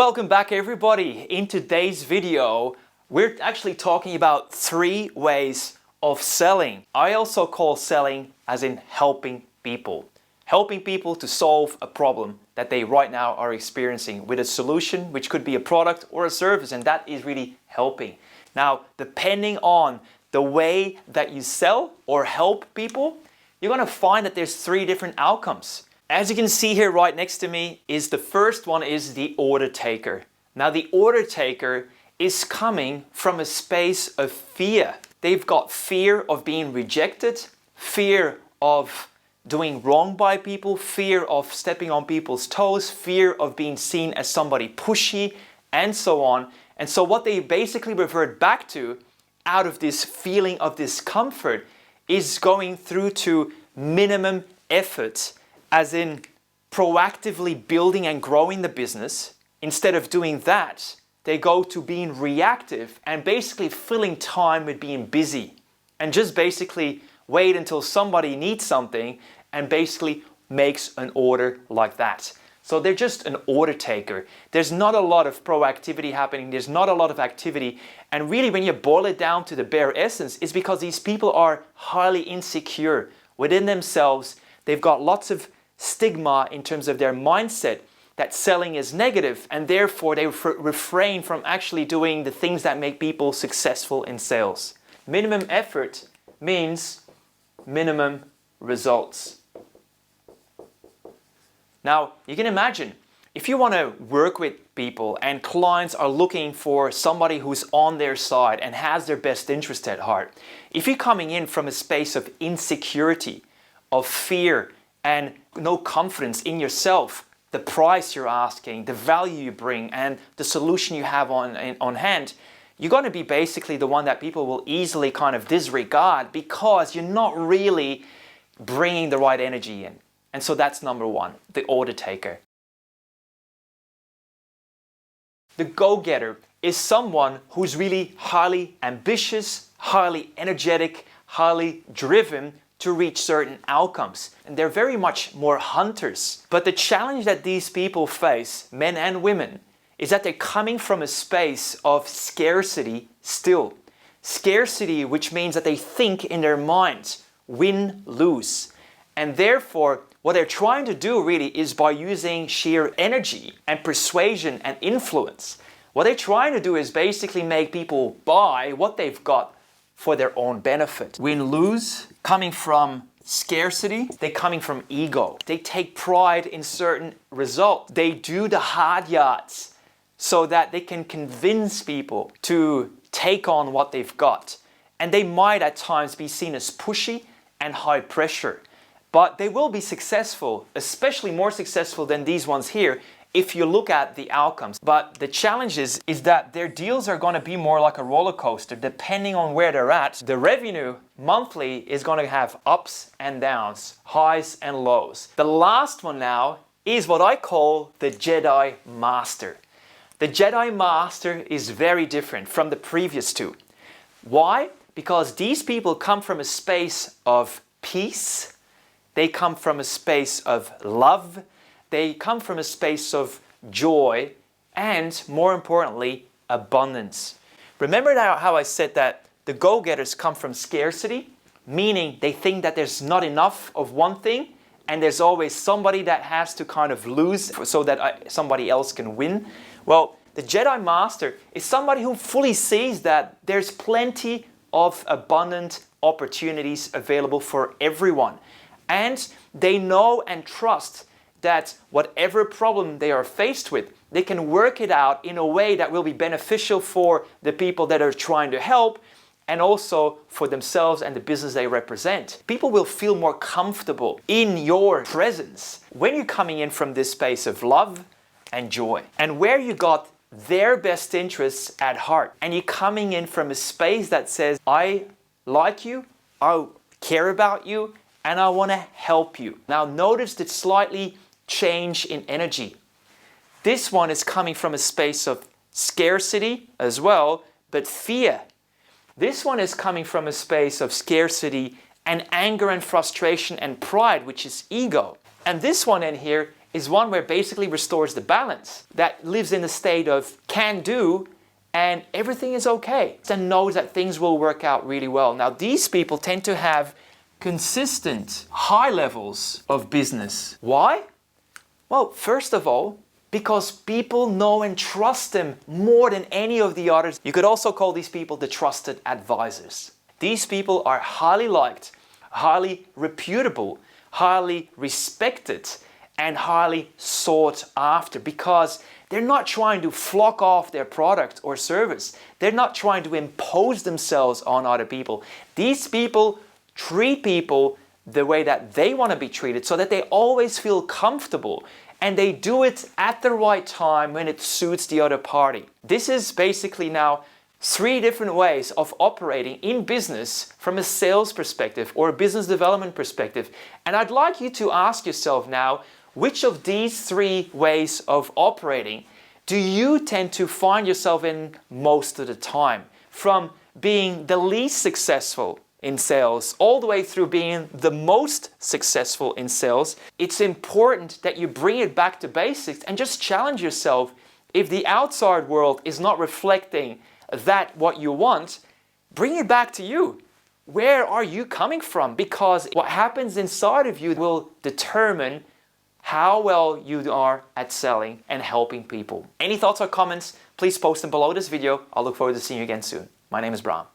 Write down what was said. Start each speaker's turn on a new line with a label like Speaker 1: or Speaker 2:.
Speaker 1: Welcome back everybody. In today's video, we're actually talking about 3 ways of selling. I also call selling as in helping people. Helping people to solve a problem that they right now are experiencing with a solution, which could be a product or a service, and that is really helping. Now, depending on the way that you sell or help people, you're gonna find that there's 3 different outcomes. As you can see here right next to me is the first one is the order taker. Now the order taker is coming from a space of fear. They've got fear of being rejected, fear of doing wrong by people, fear of stepping on people's toes, fear of being seen as somebody pushy, and so on. And so what they basically revert back to out of this feeling of discomfort is going through to minimum effort, as in proactively building and growing the business. Instead of doing that, they go to being reactive and basically filling time with being busy and just basically wait until somebody needs something and basically makes an order like that. So they're just an order taker. There's not a lot of proactivity happening. There's not a lot of activity. And really when you boil it down to the bare essence, it's because these people are highly insecure within themselves. They've got lots of stigma in terms of their mindset that selling is negative, and therefore they refrain from actually doing the things that make people successful in sales. Minimum effort means minimum results. Now, you can imagine if you want to work with people and clients are looking for somebody who's on their side and has their best interest at heart, if you're coming in from a space of insecurity, of fear, and no confidence in yourself, the price you're asking, the value you bring, and the solution you have on hand, you're going to be basically the one that people will easily kind of disregard because you're not really bringing the right energy in. And so that's number 1, the order taker. The go-getter is someone who's really highly ambitious, highly energetic, highly driven to reach certain outcomes. And they're very much more hunters. But the challenge that these people face, men and women, is that they're coming from a space of scarcity still. Scarcity, which means that they think in their minds, win, lose. And therefore, what they're trying to do really is by using sheer energy and persuasion and influence. What they're trying to do is basically make people buy what they've got for their own benefit. Win-lose, coming from scarcity, they're coming from ego. They take pride in certain results. They do the hard yards so that they can convince people to take on what they've got. And they might at times be seen as pushy and high pressure. But they will be successful, especially more successful than these ones here, if you look at the outcomes. But the challenge is that their deals are going to be more like a roller coaster depending on where they're at. The revenue monthly is going to have ups and downs, highs and lows. The last one now is what I call the Jedi Master. The Jedi Master is very different from the previous 2. Why? Because these people come from a space of peace. They come from a space of love. They come from a space of joy and, more importantly, abundance. Remember how I said that the go-getters come from scarcity, meaning they think that there's not enough of one thing and there's always somebody that has to kind of lose so that somebody else can win. Well, the Jedi Master is somebody who fully sees that there's plenty of abundant opportunities available for everyone. And they know and trust that whatever problem they are faced with, they can work it out in a way that will be beneficial for the people that are trying to help and also for themselves and the business they represent. People will feel more comfortable in your presence when you're coming in from this space of love and joy. And where you got their best interests at heart and you're coming in from a space that says, I like you, I care about you, and I want to help you. Now notice the slightly change in energy. This one is coming from a space of scarcity as well, but fear. This one is coming from a space of scarcity and anger and frustration and pride, which is ego. And this one in here is one where basically restores the balance, that lives in a state of can do and everything is okay, and knows that things will work out really well. Now, these people tend to have consistent high levels of business. Why? Well, first of all, because people know and trust them more than any of the others. You could also call these people the trusted advisors. These people are highly liked, highly reputable, highly respected, and highly sought after because they're not trying to flock off their product or service. They're not trying to impose themselves on other people. These people treat people the way that they want to be treated so that they always feel comfortable, and they do it at the right time when it suits the other party. This is basically now 3 different ways of operating in business from a sales perspective or a business development perspective. And I'd like you to ask yourself now, which of these 3 ways of operating do you tend to find yourself in most of the time? From being the least successful in sales all the way through being the most successful in sales. It's important that you bring it back to basics and just challenge yourself. If the outside world is not reflecting that what you want, bring it back to you. Where are you coming from? Because what happens inside of you will determine how well you are at selling and helping people. Any thoughts or comments, please post them below this video. I'll look forward to seeing you again soon. My name is Bram.